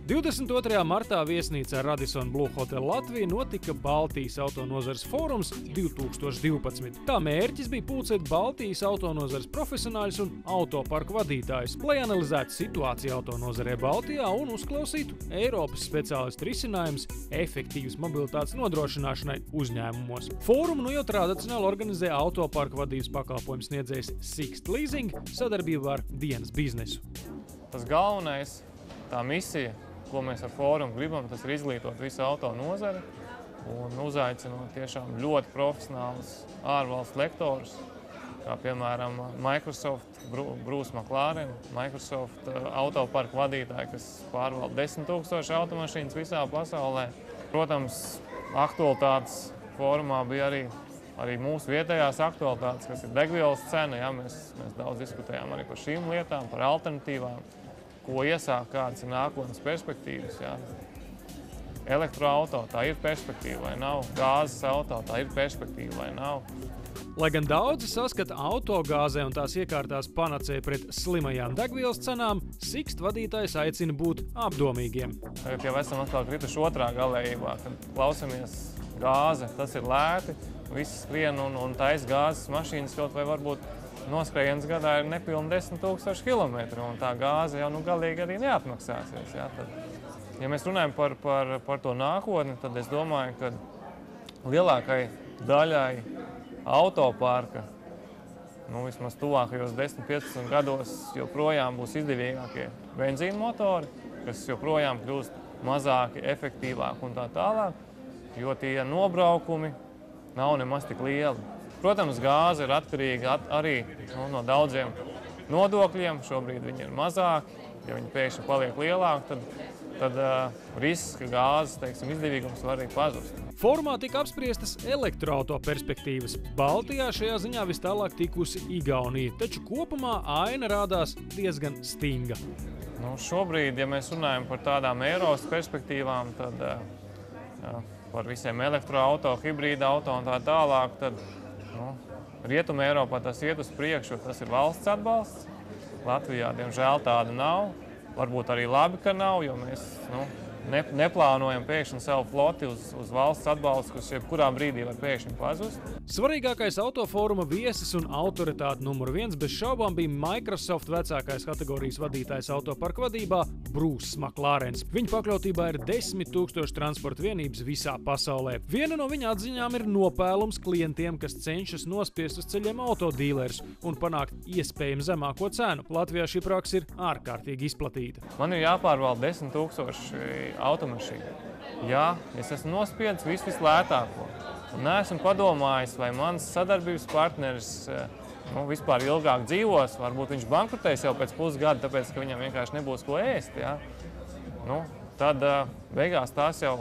22. martā viesnīcā Radisson Blu Hotel Latvija notika Baltijas autonozares fórums 2012. Tā mērķis bija pulcēt Baltijas autonozares profesionāļus un autoparku vadītājus, lai analizētu situāciju autonozarē Baltijā un uzklausītu Eiropas speciālistu risinājumus efektīvas mobilitātes nodrošināšanai uzņēmumos. Fórumu jau tradicionāli organizē autoparku vadības pakalpojumu sniedzējs Sixt Leasing sadarbībā ar dienas biznesu. Tas galvenais, tā misija, ko mēs ar fórumu gribam, tas ir izglītot visu auto nozari un uzaicinot tiešām ļoti profesionālus ārvalstu lektorus, kā piemēram Microsoft, Bruce McLaren, Microsoft autoparku vadītāji, kas pārvalda 10 000 automašīnas visā pasaulē. Protams, aktualitātes fórumā bija arī mūsu vietējās aktualitātes, kas ir degvielas cena. Ja, mēs daudz diskutējām arī par šīm lietām, par alternatīvām, ko iesāk, kādas ir nākotnes perspektīvas. Ja. Elektroauto, tā ir perspektīva vai nav? Gāzes auto, tā ir perspektīva vai nav? Lai gan daudzi saskata autogāzē un tās iekārtās panacēju pret slimajām degvielas cenām, Sixt vadītājs aicina būt apdomīgiem. Tagad jau esam atkal krituši otrā galējībā, kad klausamies gāze, tas ir lēti, visi skrien un taisa gāzes mašīnas kaut vai varbūt noskrējienas gadā ir nepilni 10 000 kilometru, un tā gāze jau galīgi arī neatmaksāsies. Ja? Tad, ja mēs runājam par to nākotni, tad es domāju, ka lielākai daļai autoparka, vismaz tuvākajos 10-15 gados, joprojām būs izdevīgākie benzīna motori, kas joprojām kļūst mazāki, efektīvāki un tā tālāk, jo tie nobraukumi nav nemaz tik lieli. Protams, gāze ir atkarīga arī no daudziem nodokļiem. Šobrīd viņi ir mazāki. Ja viņi pēkšņi paliek lielāki, tad risks, ka gāzes izdevīgums var arī pazust. Fórumā tika apspriestas elektroauto perspektīvas. Baltijā šajā ziņā vis tālāk tikusi Igaunija, taču kopumā aina rādās diezgan stinga. Šobrīd, ja mēs runājam par tādām Eiropas perspektīvām, tad par visiem elektroauto, hibrīda auto un tā tālāk, tad Rietuma Eiropā tas iet uz priekšu, tas ir valsts atbalsts. Latvijā, diemžēl, tāda nav. Varbūt arī labi, ka nav, jo mēs neplānojam pēkšņi savu floti uz valsts atbalstu, kas jebkurā brīdī var pēkšņi pazust. Svarīgākais autofóruma viesis un autoritāte numur 1 bez šaubām bija Microsoft vecākais kategorijas vadītājs autoparku vadībā Bruce McLarens. Viņa pakļautībā ir 10 000 transporta vienības visā pasaulē. Viena no viņa atziņām ir nopēlums klientiem, kas cenšas nospiest uz ceļiem autodīlerus un panākt iespējami zemāko cenu. Latvijā šī praksa ir ārkārtīgi izplatīta. Man ir jāpārvalda 10 000 automašīnu. Jā, es esmu nospiedis vislētāko. Un neesmu padomājis, vai mans sadarbības partneris vispār ilgāk dzīvos. Varbūt viņš bankrotēs jau pēc pusgada, tāpēc, ka viņam vienkārši nebūs ko ēst. Ja? Tad beigās tās jau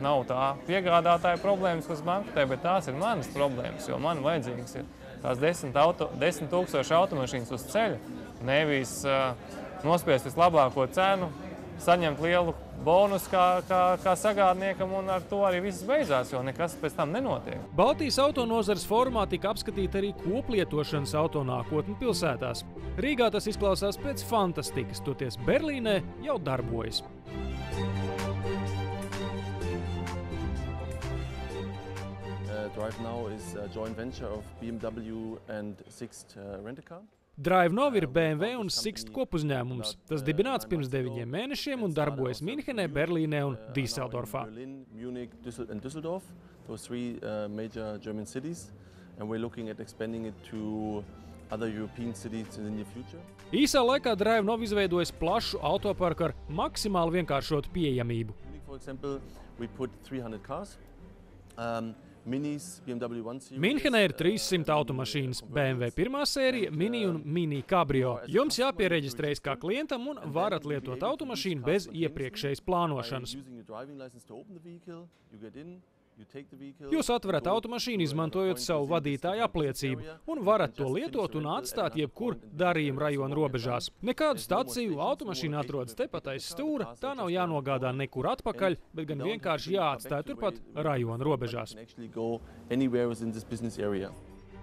nav tā piegādātāja problēmas, kas bankrotē, bet tās ir manas problēmas, jo man vajadzīgas ir tās 10 000 automašīnas uz ceļa, nevis nospiest vislabāko cenu, saņemt lielu bonus kā sagādniekam, un ar to arī viss beidzās, jo nekas pēc tam nenotiek. Baltijas autonozares fórumā tika apskatīta arī koplietošanas auto nākotne pilsētās. Rīgā tas izklausās pēc fantastikas, toties Berlīnē jau darbojas. Drive Now is a joint venture of BMW and Sixt Rent-A-Car. Drive Now ir BMW un Sixt kopuzņēmums. Tas dibināts pirms 9 mēnešiem un darbojas Minhenē, Berlīnē un Dīseldorfā. Berlin, Munich and Düsseldorf, those three major German cities, and we're looking at expanding it to other European cities in the near future. Īsā laikā Drive Now izveidojas plašu autoparku ar maksimāli vienkāršotu pieejamību. For example, we put 300 cars. Minis, BMW 1 Series. Minhenē ir 300 automašīnas, BMW 1 sērija, Mini un Mini Cabrio. Jums jāpiereģistrējas kā klientam un varat lietot automašīnu bez iepriekšējas plānošanas. Jūs atverat automašīnu, izmantojot savu vadītāju apliecību un varat to lietot un atstāt jebkur darījuma rajona robežās. Nekādu staciju, automašīna atrodas tepat aiz stūra, tā nav jānogādā nekur atpakaļ, bet gan vienkārši jāatstāj turpat rajona robežās.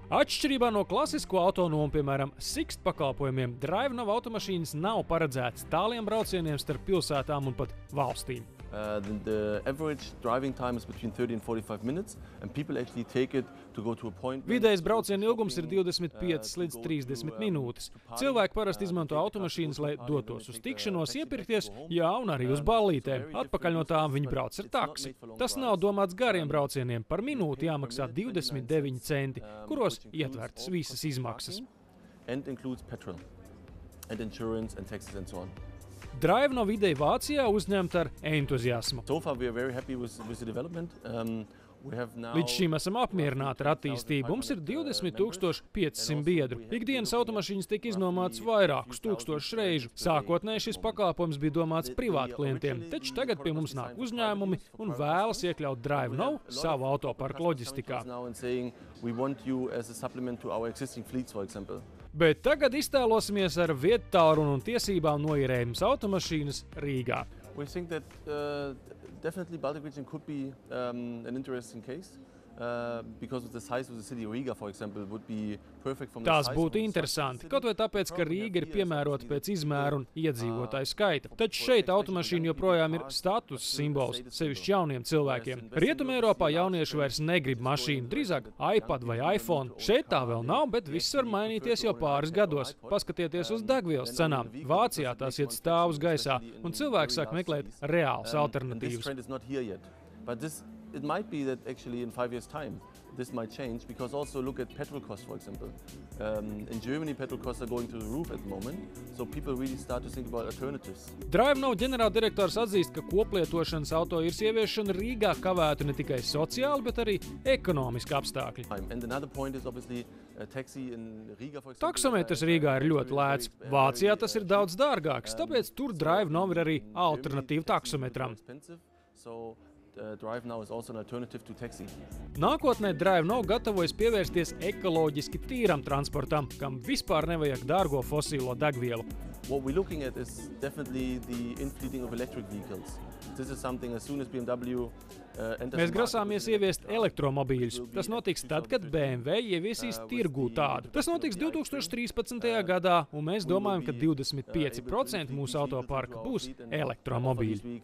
Atšķirībā no klasisko autonomu, piemēram, Sixt pakalpojumiem, DriveNow automašīnas nav paredzētas tāliem braucieniem starp pilsētām un pat valstīm. The average driving time is between 30 and 45 minutes, and people actually take it to go to appointments. Vidējais brauciena ilgums ir 25 līdz 30 minūtes. Cilvēki parasti izmanto automašīnas, lai dotos uz tikšanos, iepirkties, jā, un arī uz ballītēm. Atpakaļ no tām viņi brauc ar taksi. Tas nav domāts gariem braucieniem. Par minūti jāmaksā 29 centi, kuros ietvertas visas izmaksas. And includes petrol and insurance and taxes and so on. DriveNow ideja Vācijā uzņemta ar entuziasmu. So far we are very happy with the development. Līdz šim esam apmierināti ar attīstību. Mums ir 20,500 biedru. Ikdienas automašīnas tika iznomātas vairākus tūkstošus reižu. Sākotnēji šis pakalpojums bija domāts privātu klientiem, taču tagad pie mums nāk uzņēmumi un vēlas iekļaut DriveNow savu autoparku loģistikā. Bet tagad iztēlosimies ar viedtālruni un tiesībām noīrējumas automašīnas Rīgā. We think that definitely Baltic region could be an interesting case. Because of the size of the city, Riga, for example, would be perfect from the size. Tās būtu interesanti, kaut vai tāpēc, ka Rīga ir piemērota pēc izmēru un iedzīvotāju skaita. Taču šeit automašīna joprojām ir status simbols, sevišķi jauniem cilvēkiem. Rietumē Eiropā jaunieši vairs negrib mašīnu, drīzāk iPad vai iPhone. Šeit tā vēl nav, bet viss var mainīties jau pāris gados. Paskatieties uz degvielas cenām. Vācijā tās iet stāvus gaisā, un cilvēki sāk meklēt reālas alternatīvas. It might be that actually in 5 years' time this might change, because also look at petrol costs, for example. In Germany, petrol costs are going through the roof at the moment, so people really start to think about alternatives. DriveNow ģenerāldirektors atzīst, ka koplietošanas autoīres ieviešana Rīgā kavētu ne tikai sociāli, bet arī ekonomiski apstākļi. And another point is obviously a taxi in Riga, for example. Taksometrs Rīgā ir ļoti lēts. Vācijā tas ir daudz dārgāks, tāpēc tur DriveNow ir arī alternatīva taksometram. DriveNow is also an alternative to taxi. Nākotnē DriveNow gatavojas pievērsties ekoloģiski tīram transportam, kam vispār nevajag dārgo fosīlo degvielu. What we're looking at is definitely the infleeting of electric vehicles. This is something as soon as BMW Mēs grasāmies ieviest elektromobīļus. Tas notiks tad, kad BMW ieviesīs tirgū tādu. Tas notiks 2013. gadā, un mēs domājam, ka 25% mūsu autoparka būs elektromobīļi.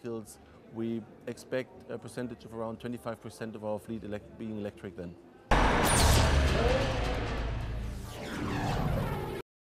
We expect a percentage of around 25% of our fleet being electric then.